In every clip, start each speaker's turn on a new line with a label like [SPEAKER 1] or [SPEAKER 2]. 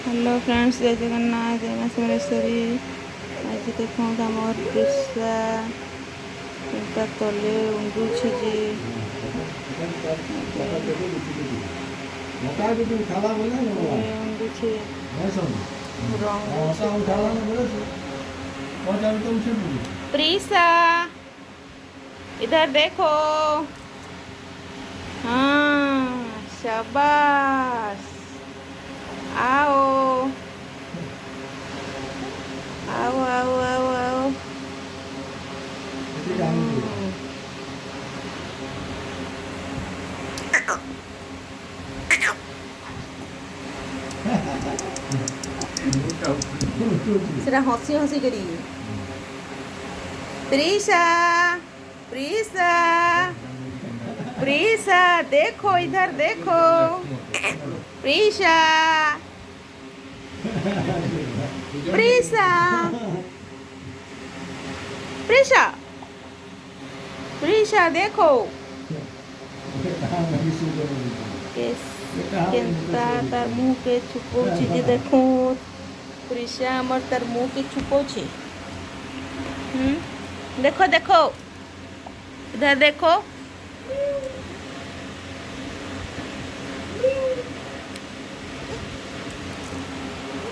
[SPEAKER 1] Hello friends, जय जगन्नाथ, जय माँ समलेश्वरी। आज देखो आमर प्रिसा तले उंडुछि जे उंडुछि प्रिसा, इधर देखो। हाँ, शाबाश। आओ आओ आओ आओ आओ। सेटा हसी हसी करी। प्रिसा, प्रिसा, प्रिसा देखो, इधर देखो। प्रिसा, प्रिसा, प्रिसा, प्रिसा देखो। केन्ता तार मुँह के छुपौछि जे देखो। प्रिसा हमर तार मुँह के छुपौछि। देखो देखो, इधर देखो।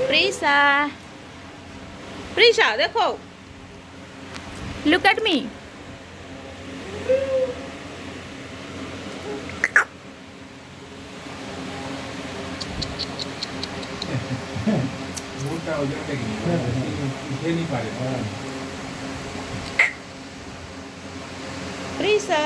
[SPEAKER 1] प्रिसा, प्रिसा देखो। Look at me. प्रिसा।